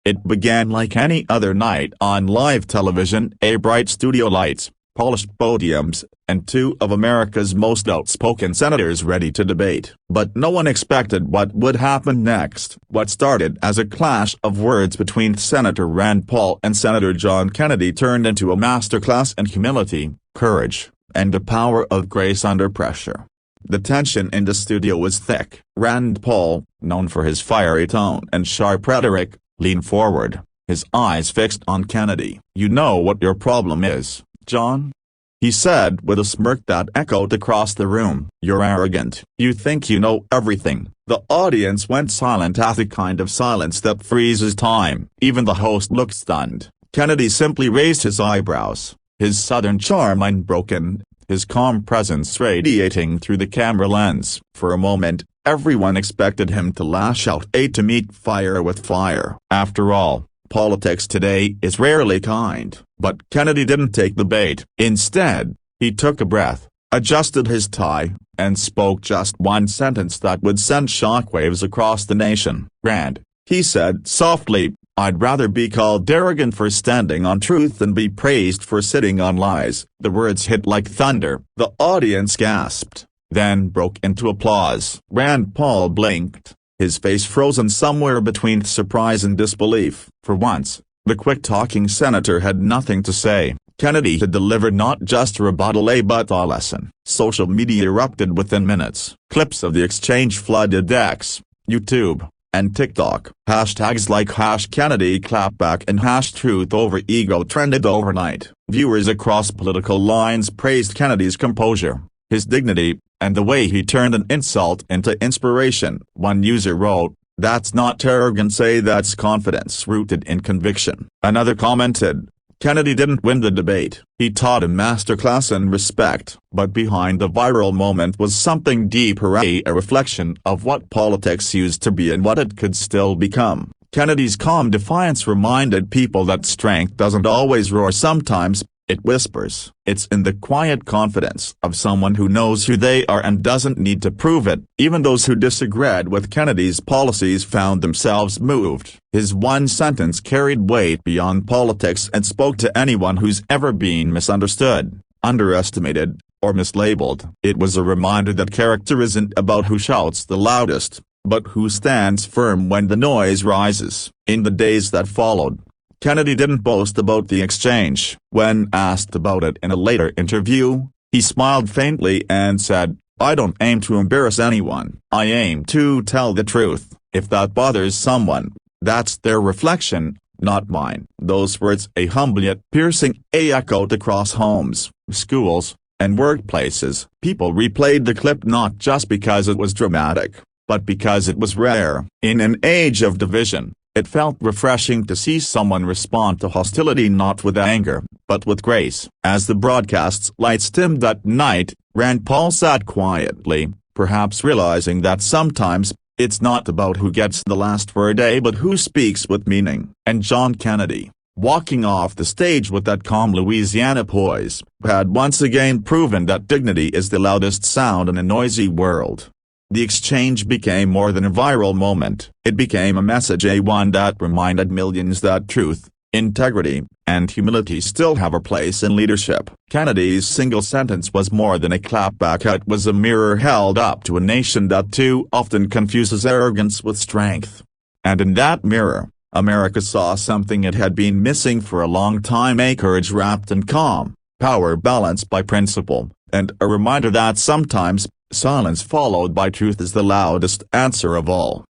It began like any other night on live television: a bright studio lights, polished podiums, and two of America's most outspoken senators ready to debate. But no one expected what would happen next. What started as a clash of words between Senator Rand Paul and Senator John Kennedy turned into a masterclass in humility, courage, and the power of grace under pressure. The tension in the studio was thick. Rand Paul, known for his fiery tone and sharp rhetoric, leaned forward, his eyes fixed on Kennedy. "You know what your problem is, John?" he said with a smirk that echoed across the room. "You're arrogant. You think you know everything." The audience went silent, as the kind of silence that freezes time. Even the host looked stunned. Kennedy simply raised his eyebrows, his southern charm unbroken, his calm presence radiating through the camera lens. For a moment, everyone expected him to lash out, to meet fire with fire. After all, politics today is rarely kind. But Kennedy didn't take the bait. Instead, he took a breath, adjusted his tie, and spoke just one sentence that would send shockwaves across the nation. "Rand," he said softly, "I'd rather be called arrogant for standing on truth than be praised for sitting on lies." The words hit like thunder. The audience gasped, then broke into applause. Rand Paul blinked, his face frozen somewhere between surprise and disbelief. For once, the quick-talking senator had nothing to say. Kennedy had delivered not just a rebuttal, but a lesson. Social media erupted within minutes. Clips of the exchange flooded X, YouTube, and TikTok. Hashtags like #KennedyClapback and #TruthOverEgo trended overnight. Viewers across political lines praised Kennedy's composure, his dignity, and the way he turned an insult into inspiration. One user wrote, "That's not arrogance, that's confidence rooted in conviction." Another commented, "Kennedy didn't win the debate, he taught a masterclass in respect." But behind the viral moment was something deeper, a reflection of what politics used to be and what it could still become. Kennedy's calm defiance reminded people that strength doesn't always roar. Sometimes it whispers. It's in the quiet confidence of someone who knows who they are and doesn't need to prove it. Even those who disagreed with Kennedy's policies found themselves moved. His one sentence carried weight beyond politics and spoke to anyone who's ever been misunderstood, underestimated, or mislabeled. It was a reminder that character isn't about who shouts the loudest, but who stands firm when the noise rises. In the days that followed, Kennedy didn't boast about the exchange. When asked about it in a later interview, he smiled faintly and said, "I don't aim to embarrass anyone. I aim to tell the truth. If that bothers someone, that's their reflection, not mine." Those words, a humble yet piercing, echoed across homes, schools, and workplaces. People replayed the clip not just because it was dramatic, but because it was rare. In an age of division, it felt refreshing to see someone respond to hostility not with anger, but with grace. As the broadcast's lights dimmed that night, Rand Paul sat quietly, perhaps realizing that sometimes, it's not about who gets the last word, but who speaks with meaning. And John Kennedy, walking off the stage with that calm Louisiana poise, had once again proven that dignity is the loudest sound in a noisy world. The exchange became more than a viral moment. It became a message, one that reminded millions that truth, integrity, and humility still have a place in leadership. Kennedy's single sentence was more than a clapback. It was a mirror held up to a nation that too often confuses arrogance with strength. And in that mirror, America saw something it had been missing for a long time: a courage wrapped in calm, power balanced by principle, and a reminder that sometimes silence followed by truth is the loudest answer of all.